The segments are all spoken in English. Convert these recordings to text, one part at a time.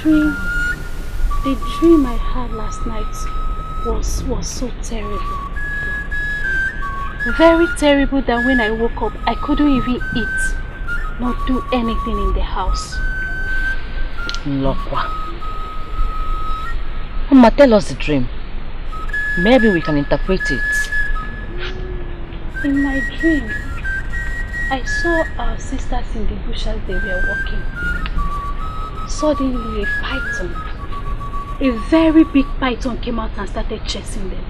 dream I had last night was so terrible. Very terrible that when I woke up, I couldn't even eat, nor do anything in the house. Lokwa. Mama, tell us the dream. Maybe we can interpret it. In my dream, I saw our sisters in the bush as they were walking. Suddenly, a python, a very big python, came out and started chasing them.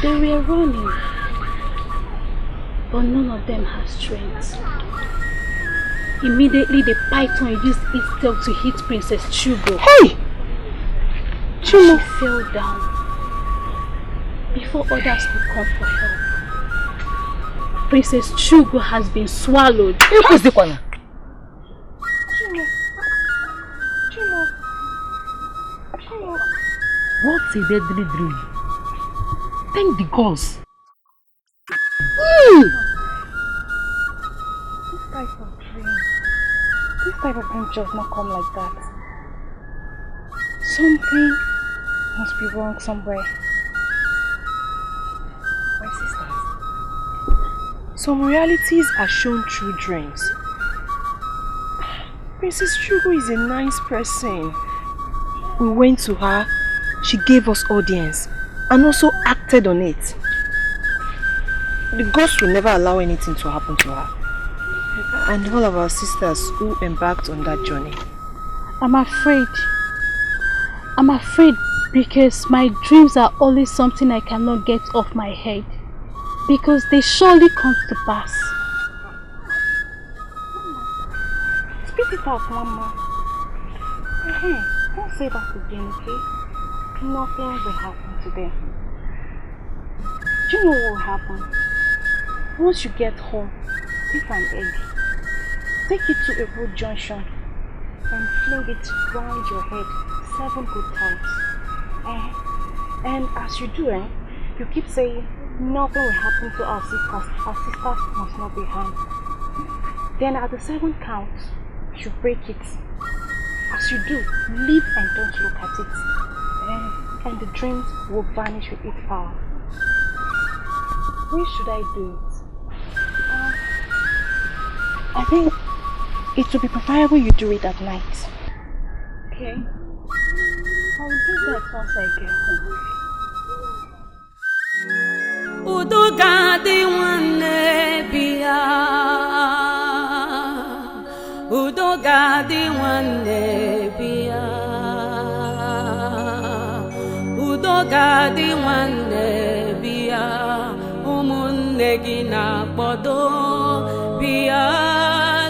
They were running, but none of them had strength. Immediately, the python used its tail to hit Princess Chugo. Hey! Chugo fell down before others could come for help. Princess Chugo has been swallowed. Who's the corner? What's a deadly dream? Thank the gods. This type of dream does not come like that. Something must be wrong somewhere. My sisters, some realities are shown through dreams. Princess Chugo is a nice person. We went to her, she gave us audience, and also acted on it. The ghost will never allow anything to happen to her. And all of our sisters who embarked on that journey. I'm afraid because my dreams are always something I cannot get off my head. Because they surely come to pass. Spit it out, Mama. Don't say that again, okay? Nothing will happen to them. Do you know what will happen? Once you get home, take an egg, take it to a road junction, and fling it round your head 7 good times. And as you do, you keep saying, nothing will happen to our sisters must not be harmed. Then at the 7th count, you break it. As you do, leave and don't look at it. And the dreams will vanish with its power. When should I do it? I think it would be preferable you do it at night. Okay? I'll do that once I get home. Udogadi wane biya, Udogadi wane biya, Udogadi wane biya, umunne gina bodo biya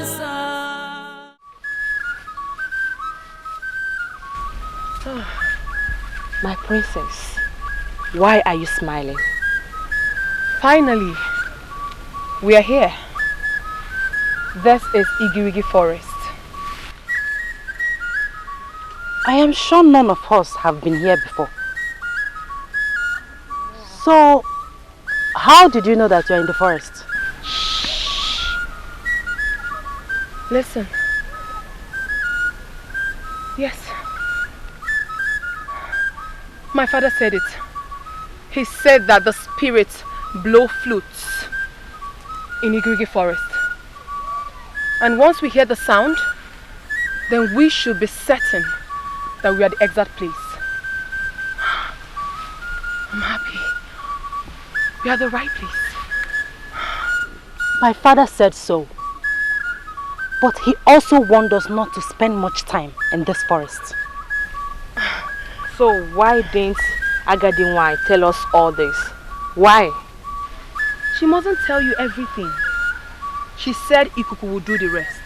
sa. My princess, why are you smiling? Finally, we are here. This is Igirigi Forest. I am sure none of us have been here before. So, how did you know that you are in the forest? Listen. Yes. My father said it. He said that the spirits blow flutes in Igirigi Forest. And once we hear the sound, then we should be certain that we are the exact place. I'm happy. We are the right place. My father said so. But he also warned us not to spend much time in this forest. So why didn't Agadinwai tell us all this? Why? She mustn't tell you everything. She said Ikuku would do the rest.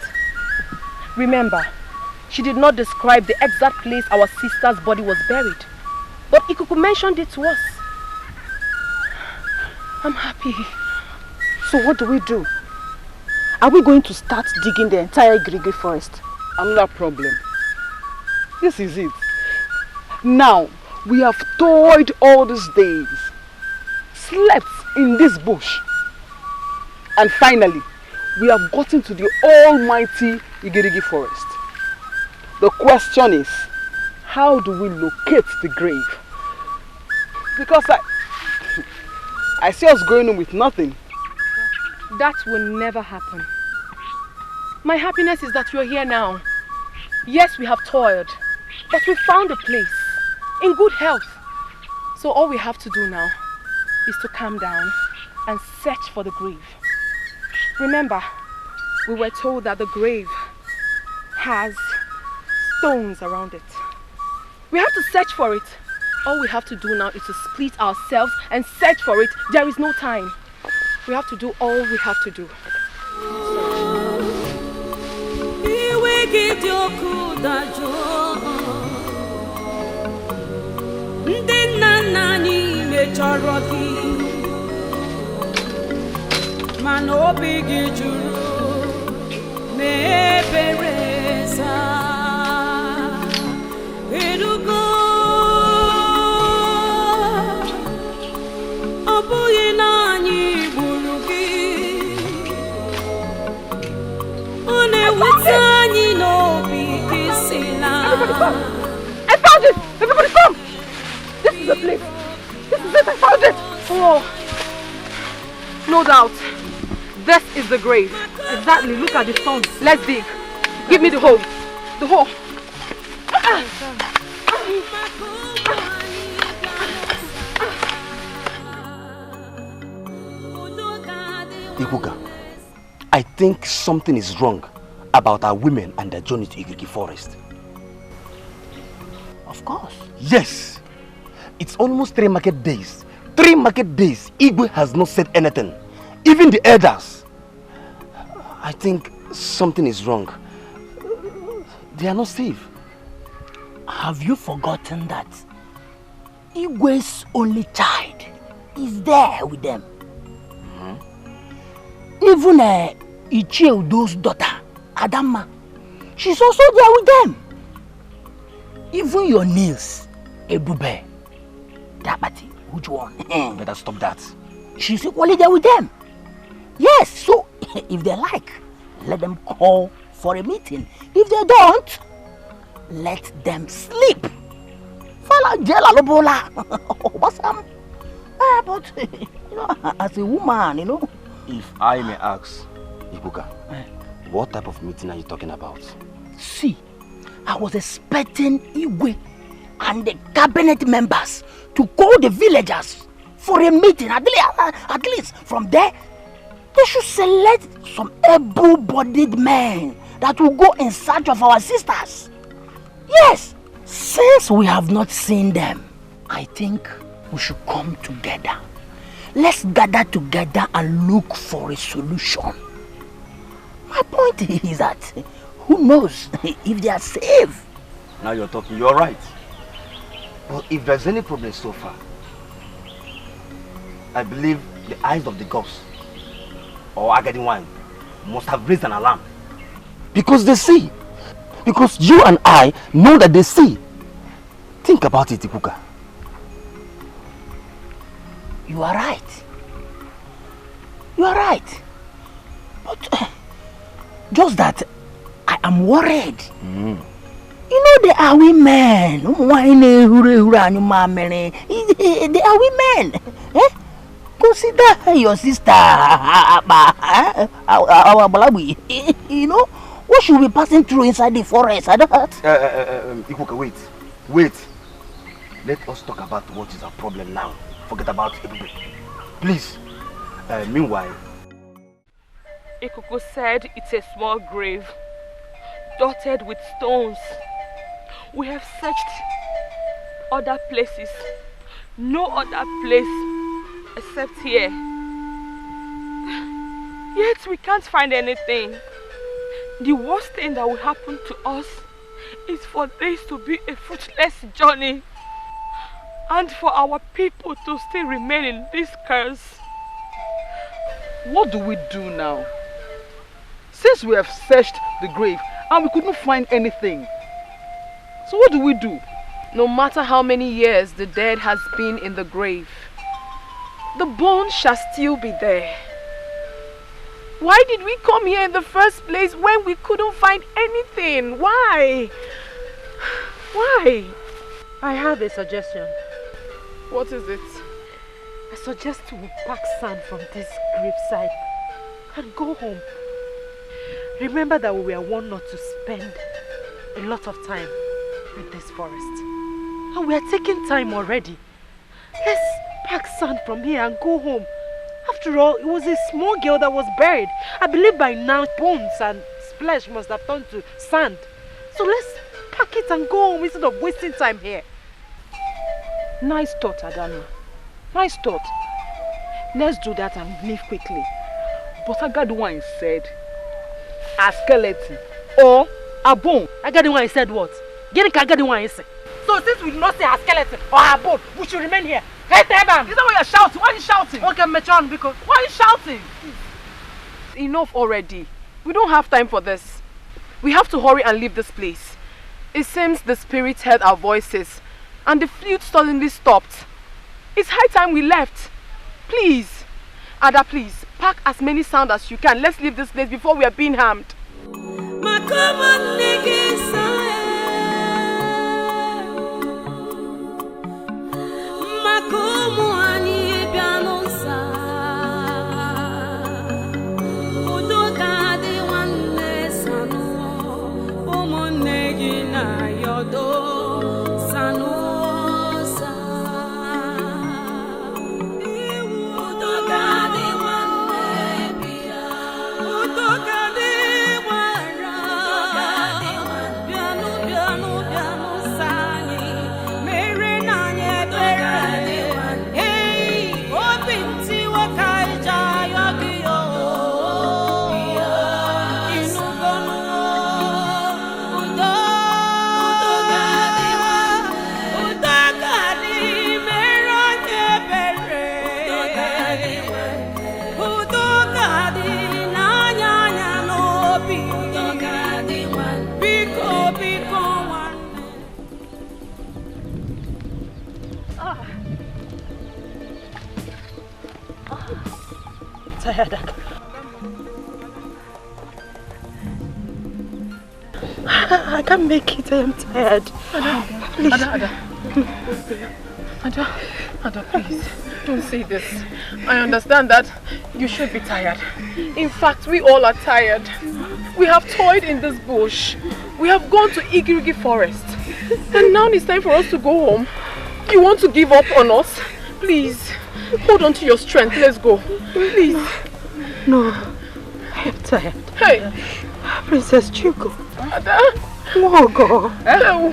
Remember, she did not describe the exact place our sister's body was buried. But Ikuku mentioned it to us. I'm happy. So what do we do? Are we going to start digging the entire Igirigi forest? Another problem. This is it. Now, we have toiled all these days, slept in this bush, and finally, we have gotten to the almighty Igirigi forest. The question is, how do we locate the grave? Because I see us going on with nothing. That will never happen. My happiness is that you're here now. Yes, we have toiled, but we found a place in good health. So all we have to do now is to calm down and search for the grave. Remember, we were told that the grave has stones around it. We have to search for it. All we have to do now is to split ourselves and search for it. There is no time. We have to do all we have to do. I found it! Everybody come! This is the place! This is it! I found it! Oh! No doubt. This is the grave. Exactly. Look at the stones. Let's dig. Give me the hole. The hole. Ikuka, I think something is wrong about our women and their journey to Igirigi forest. Of course. Yes. It's almost 3 market days. 3 market days. Igwe has not said anything. Even the elders. I think something is wrong. They are not safe. Have you forgotten that Igwe's only child is there with them? Even Ichie Udo's daughter, Adama, she's also there with them. Even your niece, Ebube, Dabati, which one? Better stop that. She's equally there with them. Yes, so if they like, let them call for a meeting. If they don't, let them sleep. Fala jela lobola. But you know, as a woman, you know. If I may ask, Ibuka, what type of meeting are you talking about? See, I was expecting Igwe and the cabinet members to call the villagers for a meeting. At least from there, they should select some able-bodied men that will go in search of our sisters. Yes, since we have not seen them, I think we should come together. Let's gather together and look for a solution. My point is that, who knows if they are safe? Now you're talking, you're right. But if there's any problem so far, I believe the eyes of the gods or Agadi wine must have raised an alarm. Because they see. Because you and I know that they see. Think about it, Ikuka. You are right. You are right. But just that I am worried. You know, they are women. They are women. Consider your sister. You know, what should we be passing through inside the forest? Ikuka, wait. Let us talk about what is our problem now. Forget about everybody. Please. Meanwhile, Etiko said it's a small grave, dotted with stones. We have searched other places. No other place except here. Yet we can't find anything. The worst thing that will happen to us is for this to be a fruitless journey. And for our people to still remain in this curse. What do we do now? Since we have searched the grave and we couldn't find anything. So what do we do? No matter how many years the dead has been in the grave, the bones shall still be there. Why did we come here in the first place when we couldn't find anything? Why? Why? I have a suggestion. What is it? I suggest we pack sand from this graveside and go home. Remember that we were warned not to spend a lot of time in this forest. And we are taking time already. Let's pack sand from here and go home. After all, it was a small girl that was buried. I believe by now bones and flesh must have turned to sand. So let's pack it and go home instead of wasting time here. Nice thought, Adana. Nice thought. Let's do that and leave quickly. But Agaduwan said a skeleton or a bone. Agaduwan said what? Agaduwan said. So since we do not say a skeleton or a bone, we should remain here. Hey, Teban! Is that why you're shouting? Why are you shouting? Okay, Metron, because... Why are you shouting? Enough already. We don't have time for this. We have to hurry and leave this place. It seems the spirits heard our voices and the flute suddenly stopped. It's high time we left. Please, Ada, please, pack as many sound as you can. Let's leave this place before we are being harmed. Tired. I can't make it. I am tired. Please. Ada, please, don't say this. I understand that you should be tired. In fact, we all are tired. We have toiled in this bush. We have gone to Igirigi forest. And now it's time for us to go home. You want to give up on us? Please, hold on to your strength. Let's go. Please. No, I am tired. Hey. Princess Chuko. Ada. Oh, God. Hello.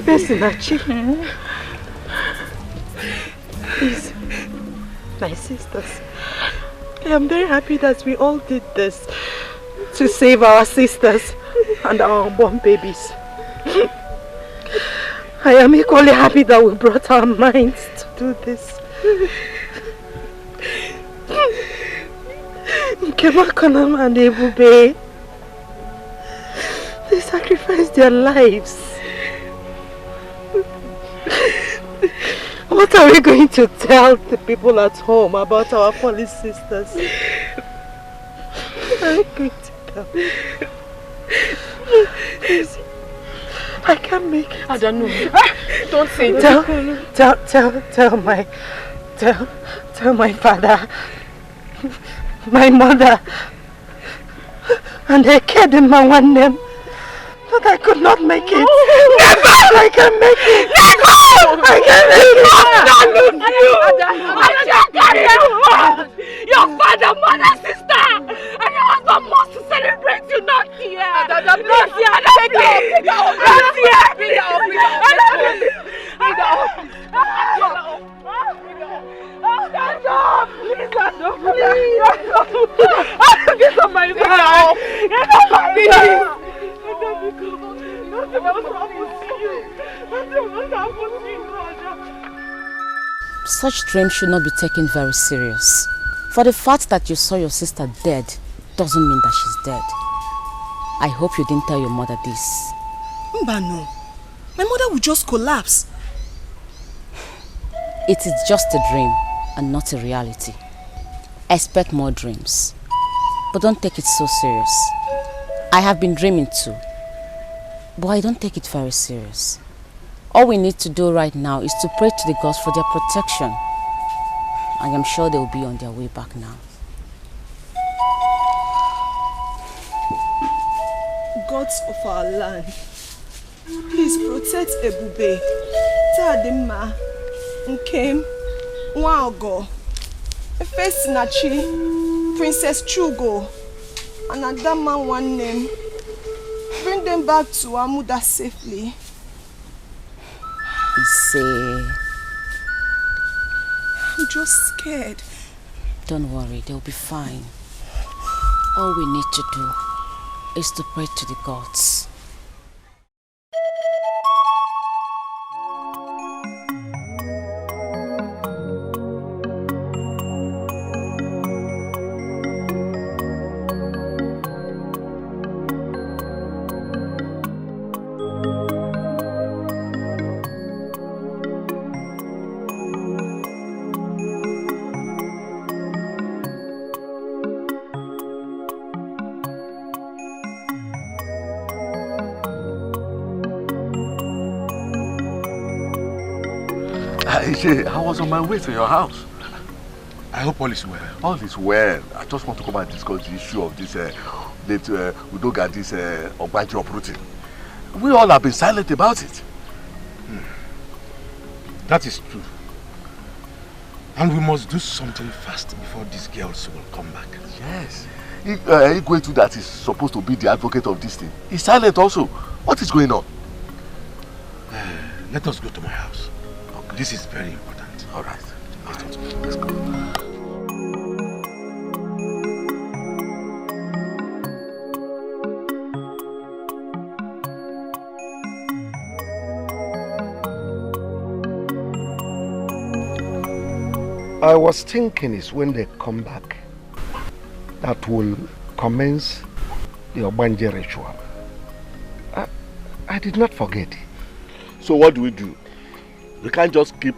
Listen, Achi. Please, my sisters, I am very happy that we all did this to save our sisters and our unborn babies. I am equally happy that we brought our minds to do this. Nkemakonam and Ebube, they sacrificed their lives. What are we going to tell the people at home about our fallen sisters? What are we going to tell? Please, I can't make it. I don't know. Don't say that. Tell my father, my mother, and I cared in my one name. But I could not make it. Never! I can make it. Never! I can make it. Your father, mother, sister, and your husband wants to celebrate you, not here. Not here. Get on my back. Such dreams should not be taken very serious. For the fact that you saw your sister dead doesn't mean that she's dead. I hope you didn't tell your mother this. Mbano, my mother will just collapse. It is just a dream and not a reality. Expect more dreams. But don't take it so serious. I have been dreaming too. But I don't take it very serious. All we need to do right now is to pray to the gods for their protection. I am sure they will be on their way back now. Gods of our land, please protect Ebube, Tadima, Nkem, Nwaogo, Efesinachi, Princess Chugo, and Adama one name. Bring them back to Amuda safely. I'm just scared. Don't worry, they'll be fine. All we need to do is to pray to the gods. I was on my way to your house. I hope all is well. All is well. I just want to come and discuss the issue of this Udoga, this Ogbaji uprooting. We all have been silent about it. That is true. And we must do something fast before these girls will come back. Yes. Igwe too, that is supposed to be the advocate of this thing, is silent also. What is going on? Let us go to my house. Okay. This is very important. All right. Let's go. I was thinking is when they come back that will commence the Ogbanje ritual. I did not forget. So what do? We can't just keep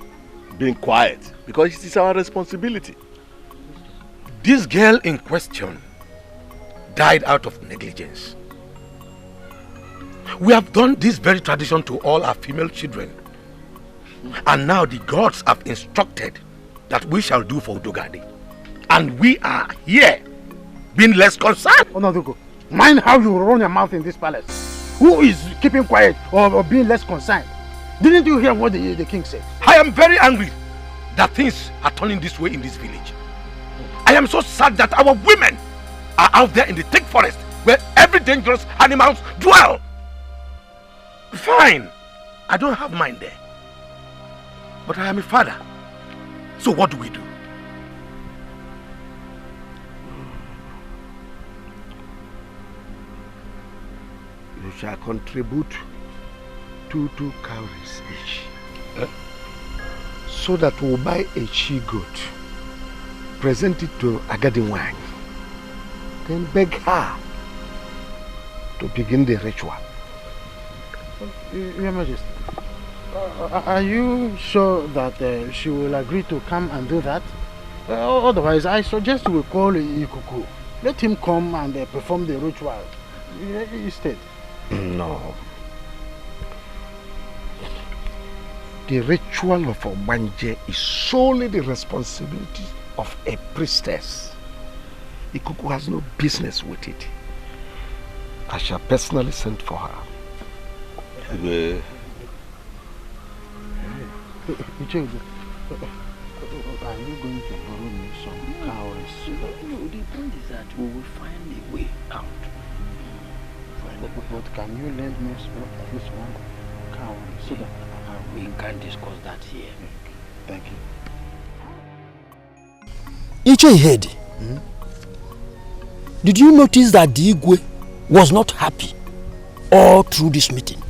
being quiet because it is our responsibility. This girl in question died out of negligence. We have done this very tradition to all our female children. And now the gods have instructed that we shall do for Udogade. And we are here being less concerned. Onadugo, mind how you run your mouth in this palace. Who is keeping quiet or being less concerned? Didn't you hear what the king said? I am very angry that things are turning this way in this village. I am so sad that our women are out there in the thick forest where every dangerous animals dwell. Fine, I don't have mine there. But I am a father. So what do we do? You shall contribute 2 cowries each. So that we'll buy a she-goat, present it to Agadiwany, then beg her to begin the ritual. Your Majesty, are you sure that she will agree to come and do that? Otherwise, I suggest we call Ikuku. Let him come and perform the ritual instead. No. The ritual of Ogbanje is solely the responsibility of a priestess. Ikuku has no business with it. I shall personally send for her. Are you going to borrow me some cowries? No, the point is that we will find a way out. But can you lend me at least 1 cowrie so that we can discuss that here. Thank you. Ichehedi, did you notice that the Igwe was not happy all through this meeting?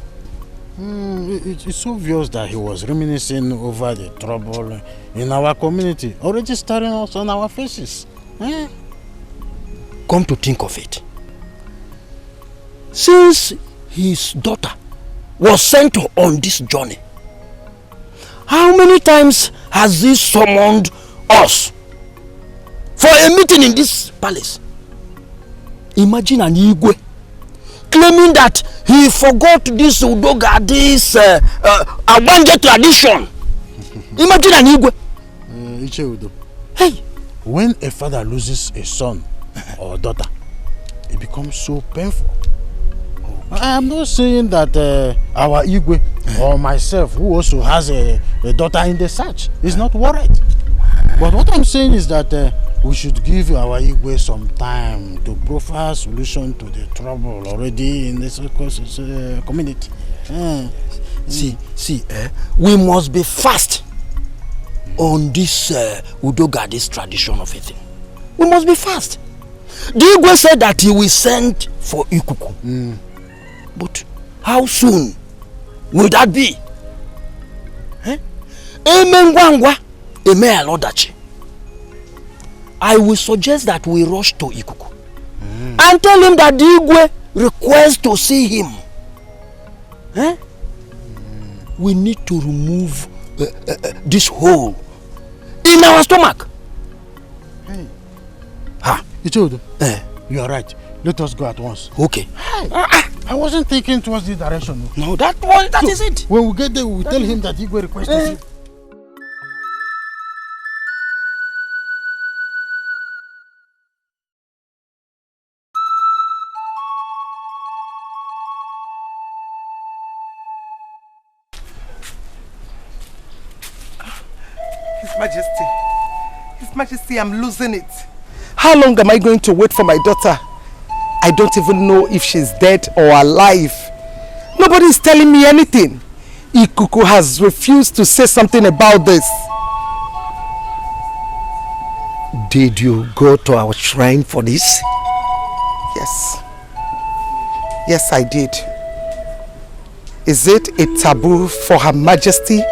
It's obvious that he was reminiscing over the trouble in our community, already staring us on our faces. Come to think of it, since his daughter was sent on this journey, how many times has he summoned us for a meeting in this palace? Imagine an Igwe claiming that he forgot this Udoga, this Abanje tradition. Imagine an Igwe. Icheudo. Hey, when a father loses a son or daughter, it becomes so painful. I am not saying that our Igwe or myself, who also has a daughter in the search, is not worried. But what I'm saying is that we should give our Igwe some time to provide solution to the trouble already in this community. See, we must be fast on this Udoga, this tradition of a thing. We must be fast. The Igwe said that he will send for Ikuku. But how soon will that be? I will suggest that we rush to Ikuku and tell him that the Igwe requests to see him. We need to remove this hole in our stomach. Hey. Ichodo, you are right. Let us go at once. Okay. I wasn't thinking towards this direction. No, that is it. When we get there, we will tell him that Igwe requests to see. His Majesty, I'm losing it. How long am I going to wait for my daughter? I don't even know if she's dead or alive. Nobody is telling me anything. Ikuku has refused to say something about this. Did you go to our shrine for this? Yes. Yes, I did. Is it a taboo for Her Majesty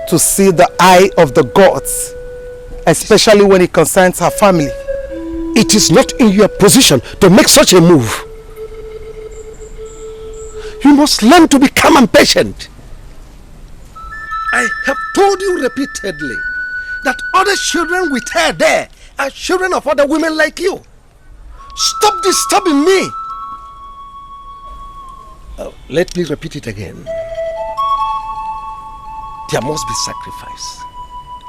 to see the eye of the gods, especially when it concerns her family? It is not in your position to make such a move. You must learn to be calm and patient. I have told you repeatedly that other children with her there are children of other women like you. Stop disturbing me. Let me repeat it again. There must be sacrifice.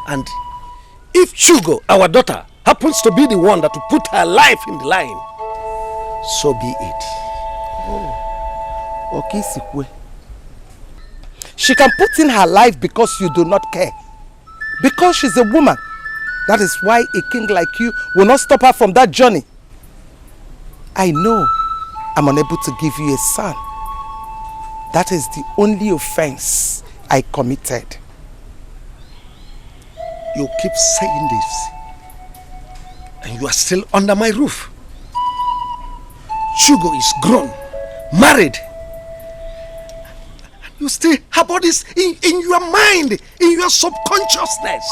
And if Chugo, our daughter, happens to be the one that will put her life in the line, so be it. Okay, Sikwe. She can put in her life because you do not care. Because she's a woman. That is why a king like you will not stop her from that journey. I know I'm unable to give you a son. That is the only offense I committed. You keep saying this, and you are still under my roof. Chugo is grown, married. You still have all this in your mind, in your subconsciousness.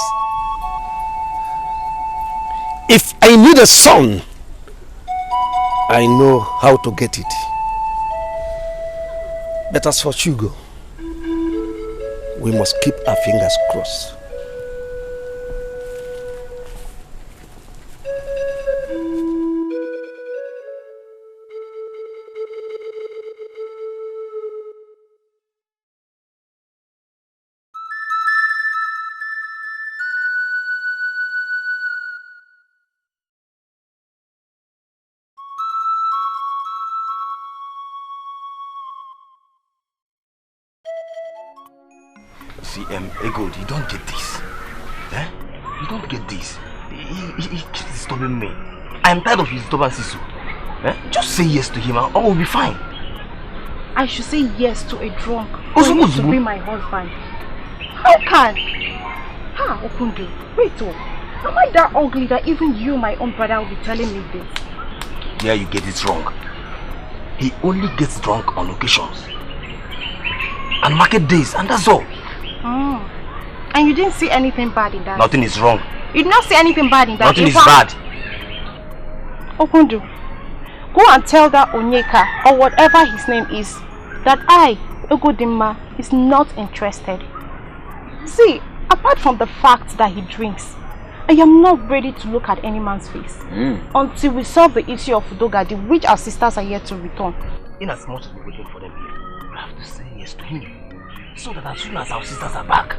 If I need a son, I know how to get it. But as for Chugo, we must keep our fingers crossed. See, Ego, you don't get this. You don't get this. He keeps disturbing me. I'm tired of his disturbances. Just say yes to him and all will be fine. I should say yes to a drunk who wants to be my husband. How can? Okundu, wait am I that ugly that even you, my own brother, will be telling me this? Yeah, you get it wrong. He only gets drunk on occasions. And market days, and that's all. And you didn't see anything bad in that? Nothing is wrong. You did not see anything bad in that? Nothing is bad. Okundu, go and tell that Onyeka, or whatever his name is, that I, Ugodimma, is not interested. See, apart from the fact that he drinks, I am not ready to look at any man's face until we solve the issue of Udogadi, which our sisters are yet to return. in as much as we're waiting for them here, you have to say yes to him. So that as soon as our sisters are back,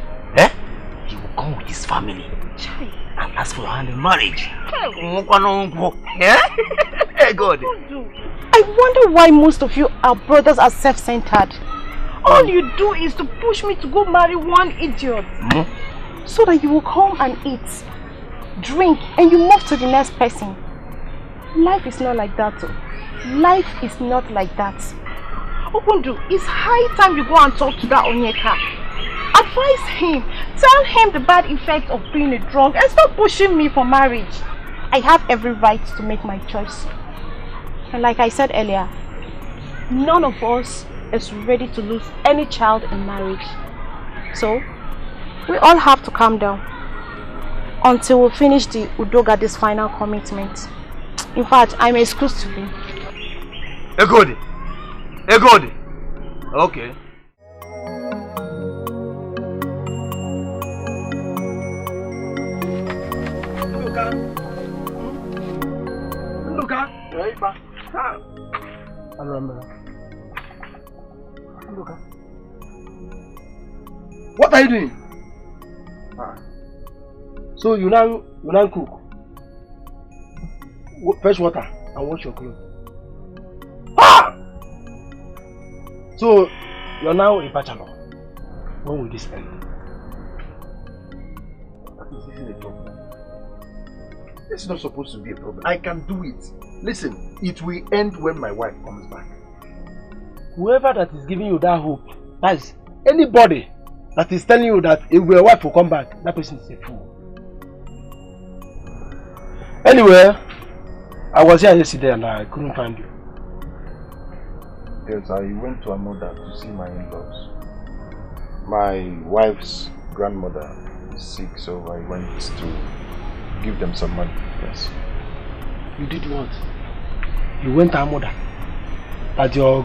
he will come with his family and ask for your hand in marriage. Hey God. I wonder why most of you are brothers are self-centered. All you do is to push me to go marry one idiot. So that you will come and eat, drink, and you move to the next person. Life is not like that. Life is not like that. Okundu, it's high time you go and talk to that Onyeka. Advise him. Tell him the bad effects of being a drunk and stop pushing me for marriage. I have every right to make my choice. And like I said earlier, none of us is ready to lose any child in marriage. So, we all have to calm down until we finish the Udogade's final commitment. In fact, I'm excused to be. Egodi! Egodi! Okay. Luka! Right back. I remember. Luka. What are you doing? So you now cook, fetch water and wash your clothes. So you're now a bachelor. When will this end? This isn't a problem. This is not supposed to be a problem. I can do it. Listen, it will end when my wife comes back. Whoever that is giving you that hope, that is anybody that is telling you that if your wife will come back, that person is a fool. Anyway, I was here yesterday and I couldn't find you. Yes, I went to Amoda to see my in-laws. My wife's grandmother is sick, so I went to give them some money. Yes. You did what? You went to Amoda? That your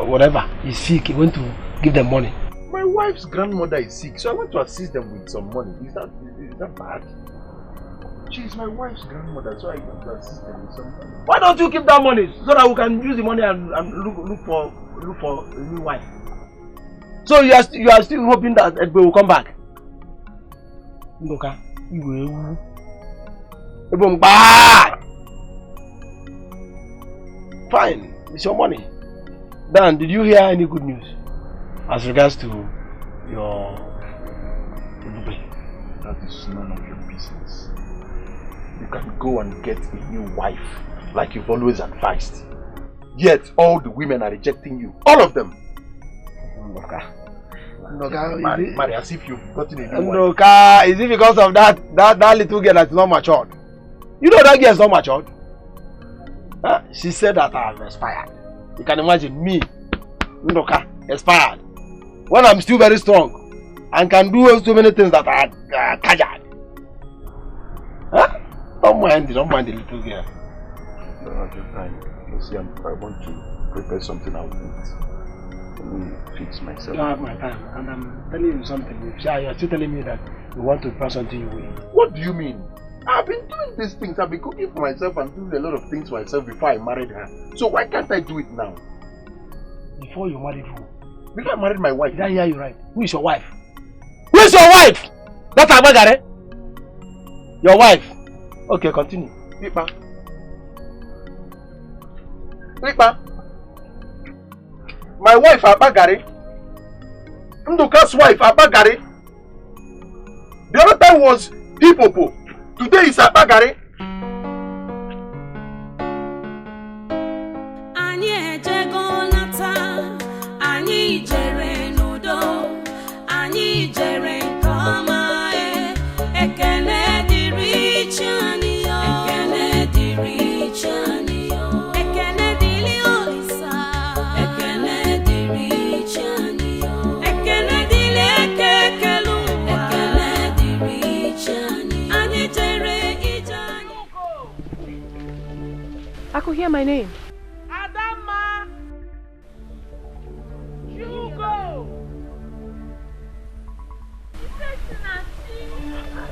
whatever is sick, you went to give them money? My wife's grandmother is sick, so I went to assist them with some money. Is that bad? She is my wife's grandmother, so I went to assist them with some money. Why don't you keep that money so that we can use the money and look for a new wife? So you are still hoping that Edbe will come back? Ndoka, you will. Fine, it's your money. Dan, did you hear any good news as regards to your Edbe? That is none of your business. You can go and get a new wife like you've always advised. Yet all the women are rejecting you. All of them. Ndoka, marry as if you've gotten a new wife. Ndoka, is it because of that little girl that's not matured? You know that girl is not matured. She said that I am expired. You can imagine me, Ndoka, expired. When I'm still very strong and can do so many things that are casual. Don't mind the little girl. No, at your time. You see, I want to prepare something I'll eat. Let me fix myself. You don't have my time, and I'm telling you something. You're still telling me that you want to prepare something you will eat. What do you mean? I've been doing these things. I've been cooking for myself and doing a lot of things for myself before I married her. So why can't I do it now? Before you married who? Before I married my wife. Did I hear you right? Who is your wife? Who is your wife? That's Abagare? Your wife? Okay, continue. Pipa. Pipa. My wife Abagare. Nduka's wife Abagare. The other time was Hipopo. Today is Abagare. I could hear my name. Adama! Hugo!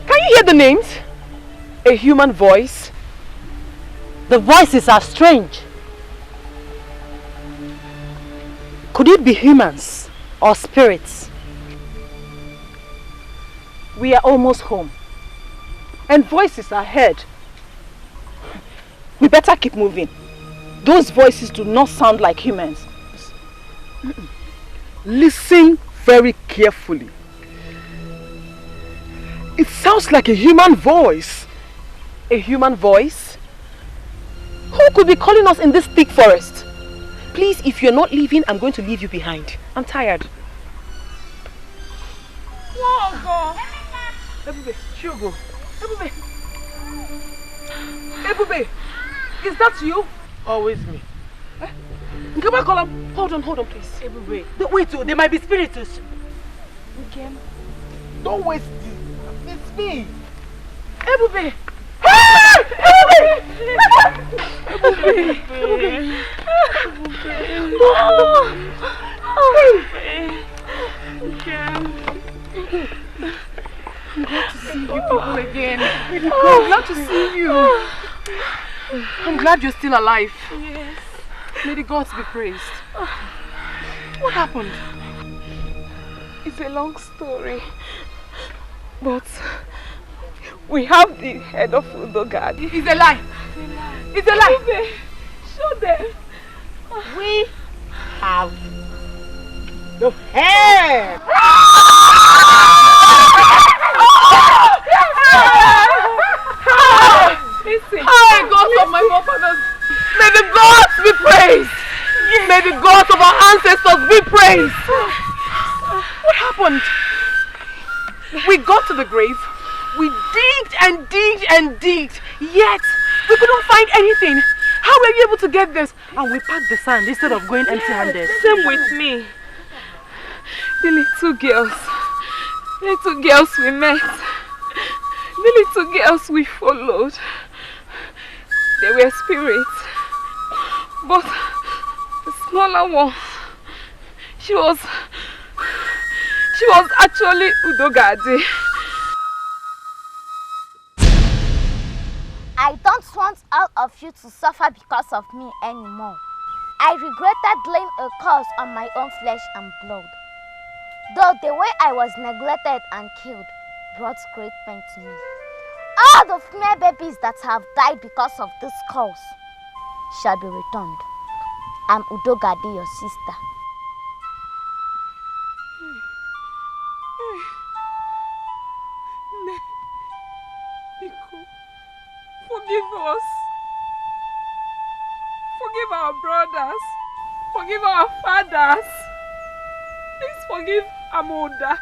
Can you hear the names? A human voice? The voices are strange. Could it be humans or spirits? We are almost home. And voices are heard. We better keep moving. Those voices do not sound like humans. Listen very carefully. It sounds like a human voice. A human voice? Who could be calling us in this thick forest? Please, if you're not leaving, I'm going to leave you behind. I'm tired. Ebube, Shugo. Ebube. Ebube, is that you? Always me. Come on, call him. Hold on, please. Ebube. Wait, they might be spirits. Okay. Don't waste it. It's me. Ebube. I'm glad to see you people again. I'm glad to see you. I'm glad you're still alive. Yes. May the gods be praised. What happened? It's a long story. But we have the head of Udogad. It's a lie. It's a lie. Show them. We have the head. Listen. Hi, gods of my forefathers. May the gods be praised. May the gods of our ancestors be praised. What happened? We got to the grave. We digged and digged and digged. Yet, we couldn't find anything. How were you able to get this? And we packed the sand instead of going empty-handed. Same with me. The little girls we met. The little girls we followed. They were spirits. But the smaller one, she was actually Udogade. I don't want all of you to suffer because of me anymore. I regretted laying a curse on my own flesh and blood. Though the way I was neglected and killed brought great pain to me. All the female babies that have died because of this curse shall be returned. I'm Udogade, your sister. Forgive us. Forgive our brothers. Forgive our fathers. Please forgive Amoda.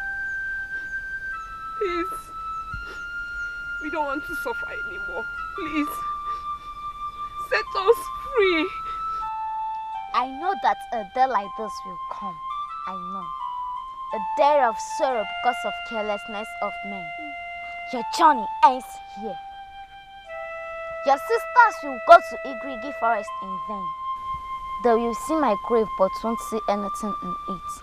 Please. We don't want to suffer anymore. Please. Set us free. I know that a day like this will come. I know. A day of sorrow because of carelessness of men. Your journey ends here. Your sisters will go to Igrigi forest in vain. They will see my grave but won't see anything in it.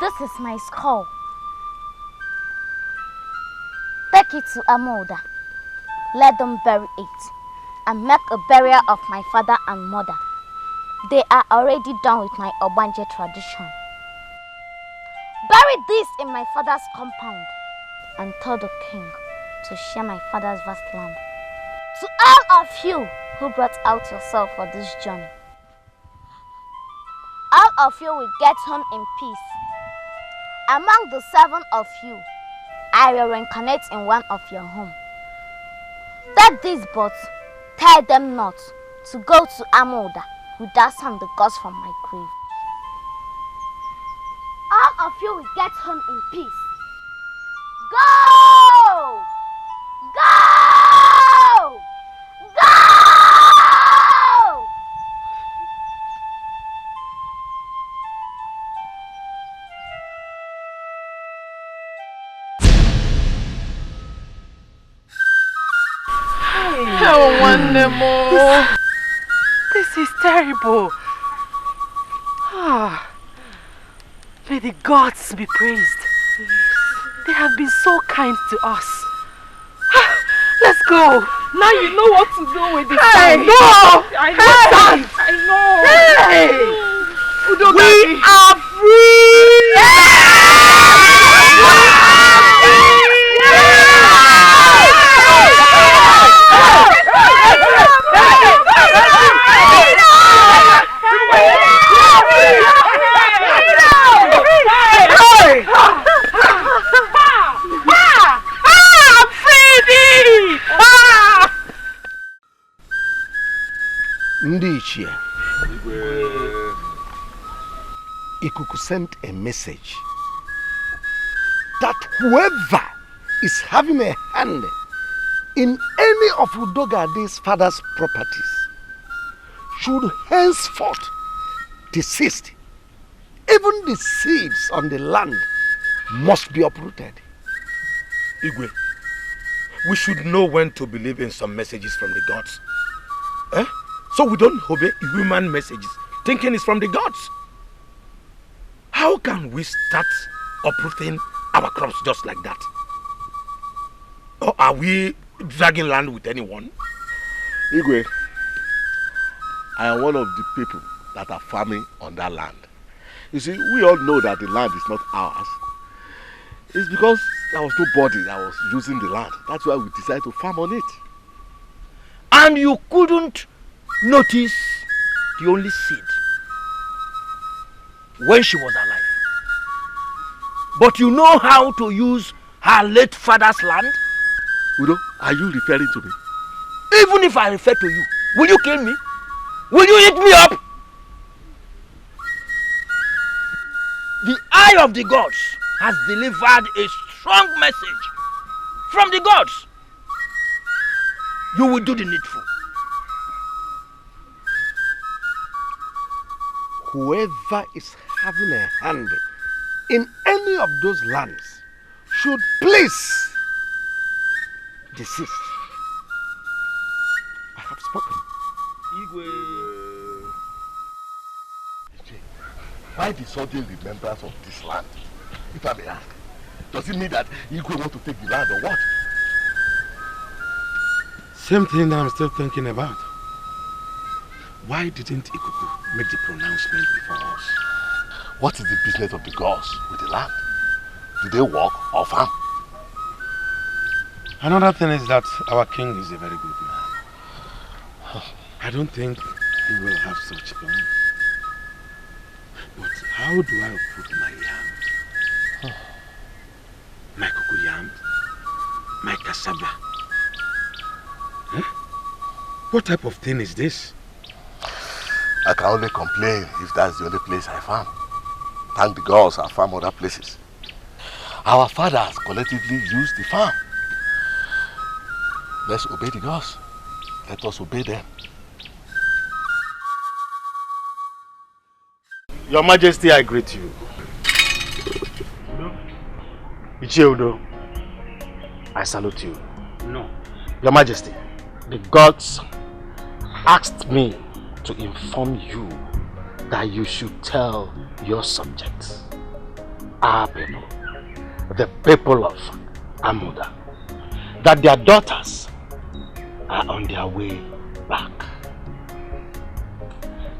This is my skull. Take it to Amoda. Let them bury it and make a burial of my father and mother. They are already done with my Obanje tradition. Bury this in my father's compound and tell the king to share my father's vast land. To all of you who brought out yourself for this journey, all of you will get home in peace. Among the 7 of you, I will reincarnate in one of your homes. Take these boats, tell them not to go to Amoda, who does harm the gods from my grave. All of you will get home in peace. Go! Go! Go! Oh, one more. This is terrible. Ah, may the gods be praised. They have been so kind to us. Let's go. Now you know what to do with this Hey, sand. no! I know. I know. Hey! We are Ndichie, Ikuku sent a message that whoever is having a hand in any of Udogade's father's properties should henceforth desist. Even the seeds on the land must be uprooted. Igwe, we should know when to believe in some messages from the gods. Eh? So we don't obey human messages, thinking it's from the gods. How can we start uprooting our crops just like that? Or are we dragging land with anyone? Igwe, I am one of the people that are farming on that land. You see, we all know that the land is not ours. It's because there was nobody that was using the land. That's why we decided to farm on it. And you couldn't notice the only seed when she was alive. But you know how to use her late father's land? Udo, are you referring to me? Even if I refer to you, will you kill me? Will you eat me up? The eye of the gods has delivered a strong message from the gods. You will do the needful. Whoever is having a hand in any of those lands should please desist. I have spoken. Igwe. Why the sudden remembrance of this land? If I may ask, does it mean that Igwe want to take the land or what? Same thing I'm still thinking about. Why didn't Ikuku make the pronouncement before us? What is the business of the gods with the land? Do they work or farm? Another thing is that our king is a very good man. I don't think he will have such plan. But how do I put my yam? My cocoa yam? My cassava? What type of thing is this? I can only complain if that's the only place I farm. Thank the gods I farm other places. Our fathers collectively used the farm. Let's obey the gods. Let us obey them. Your Majesty, I greet you. Icheudo, I salute you. No. Your Majesty, the gods asked me to inform you that you should tell your subjects, our people, the people of Amuda, that their daughters are on their way back.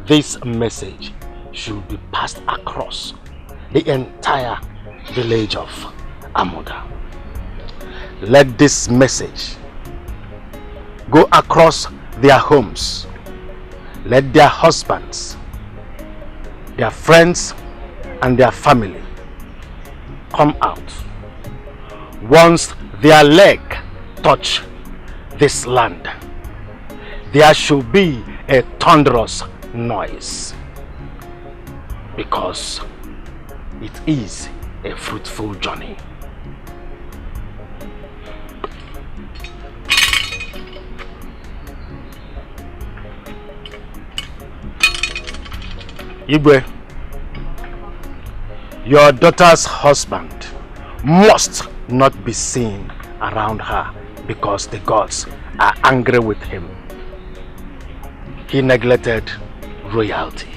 This message should be passed across the entire village of Amuda. Let this message go across their homes. Let their husbands, their friends, and their family come out. Once their leg touch this land, there should be a thunderous noise, because it is a fruitful journey. Igwe, your daughter's husband must not be seen around her because the gods are angry with him. He neglected royalty.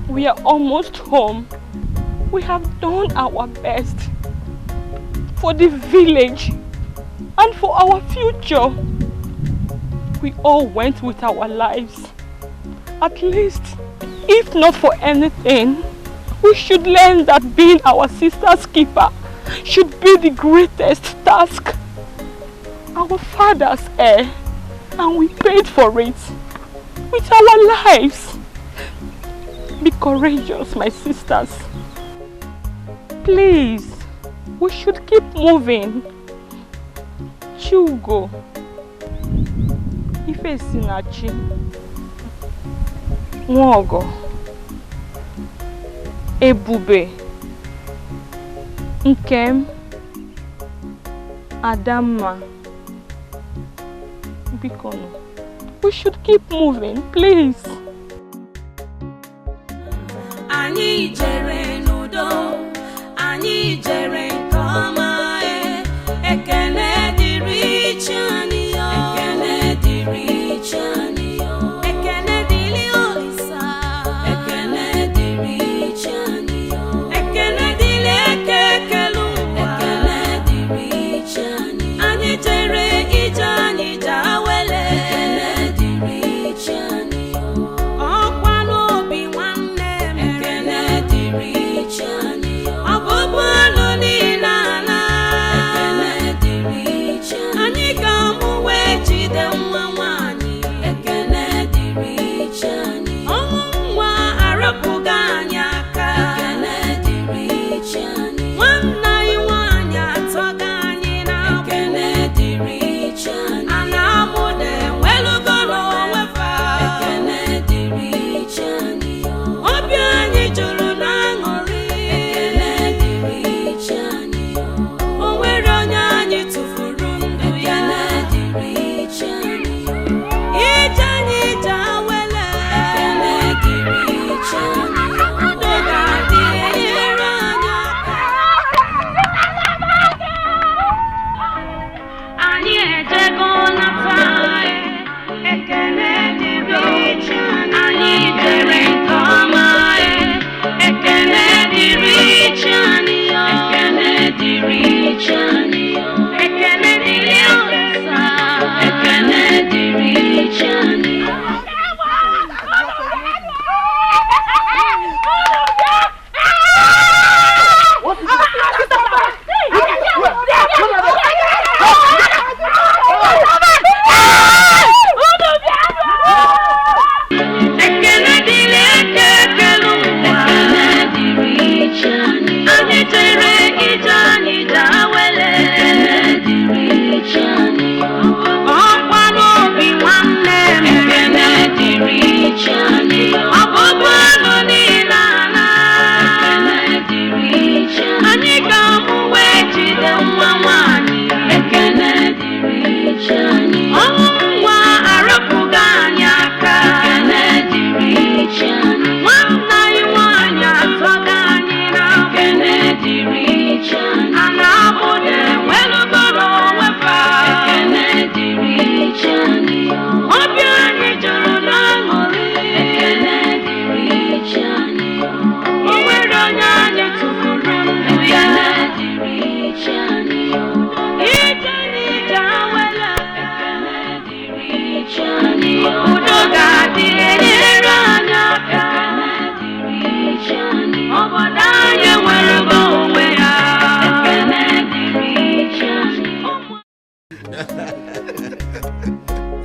We are almost home. We have done our best for the village and for our future. We all went with our lives. At least, if not for anything, we should learn that being our sister's keeper should be the greatest task. Our father's heir, and we paid for it with our lives. Be courageous, my sisters. Please, we should keep moving. Chugo, Ife Sinachi, Nwogo, Ebube, Nkem, Adama, Bikono. We should keep moving, please. Anyị jere n'udo, anyị jere nke ọma, ekele dịrị chi anyị yo, ekele dịrị chi anyị yo, ekele dịrị Olisa, ekele dịrị chi anyị yo, ekele dịrị ekekelu, ekele dịrị chi anyị, anyị jere ije anyị jawele, ekele dịrị chi anyị yo, ọkwa n'obi nwanne m. Chani, Abubalo ni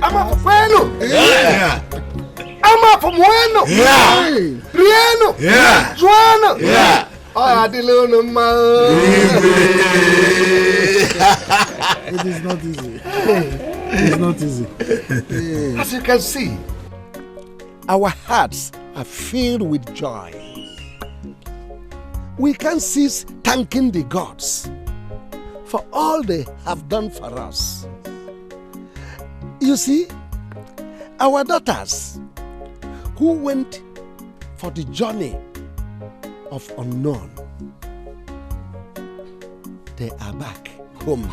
Ama bueno. Yeah. Ama bueno. Yeah. Rieno. Yeah. Juana. Yeah. Oh, It is not easy. It's not easy. As you can see, our hearts are filled with joy. We can't cease thanking the gods for all they have done for us. You see, our daughters who went for the journey of unknown, they are back home,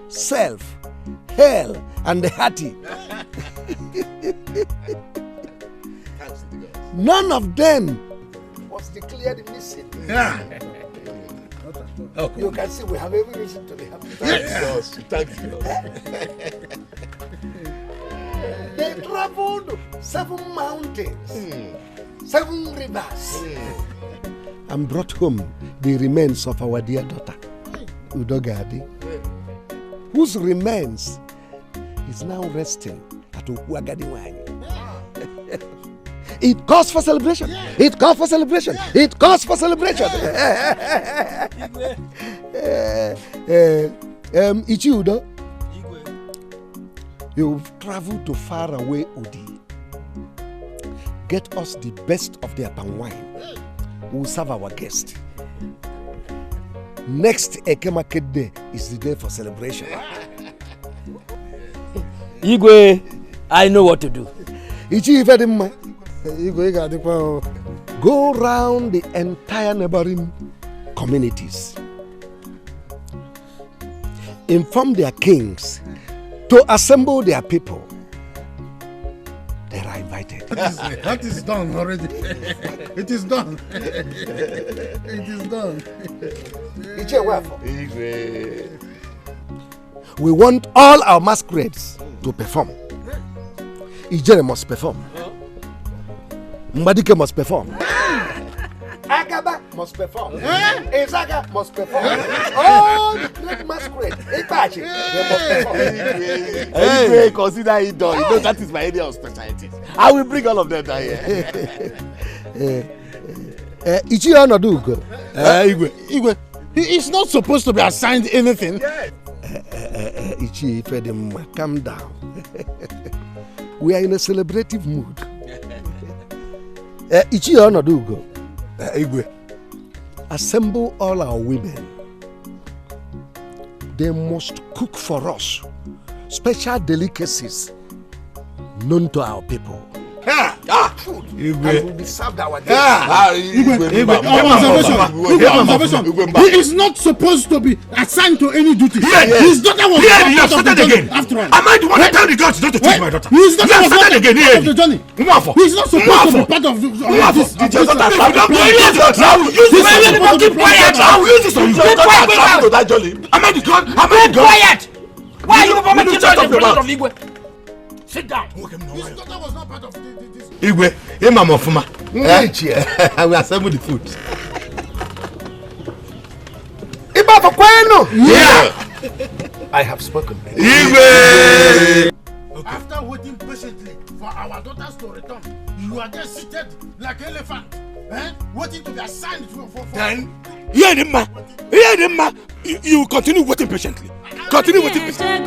safe, hale, and hearty. None of them was declared missing. Yeah. You can see we have every reason to be happy. Thank you. They traveled 7 mountains, 7 rivers, and brought home the remains of our dear daughter, Udogadi, whose remains is now resting at Ukwagadiwanyi. It calls for celebration. It calls for celebration. It calls for celebration. Ichiudo, you've traveled to far away Udi. Get us the best of their palm wine. We'll serve our guest. Next Eke Market Day is the day for celebration. Igwe, I know what to do. Go round the entire neighboring communities. Inform their kings to assemble their people. They are invited. That is done already. It is done. It is done. We want all our masquerades to perform. Ijere must perform. Mbadike must perform. Agaba must perform. Ezaga must perform. All the great masquerades, they must perform. Anyway, consider it done. You know that is my area of specialty. I will bring all of them down here. Ichi Onodugo. Igwe, he is not supposed to be assigned anything. Ichi Ifedimma, calm down. We are in a celebrative mood. Ichi Onodugo. Igwe, assemble all our women. They must cook for us special delicacies known to our people. Food. And will be served our guests. He is not supposed to be assigned to any duty. His daughter was part of the journey. After all, am I the one that tell the girls not to take my daughter? His daughter was part of the journey. He is not supposed to be part of this. Am I the god? Quiet! Why are you permitting the president of Igwe? Sit down. His daughter was not part of this. Igwe, Mama Fuma. I will assemble the food. Yeah. I have spoken. Igwe. After waiting patiently for our daughters to return, you are just seated like an elephant, waiting to be assigned for. Then, you continue waiting patiently. Continue waiting patiently.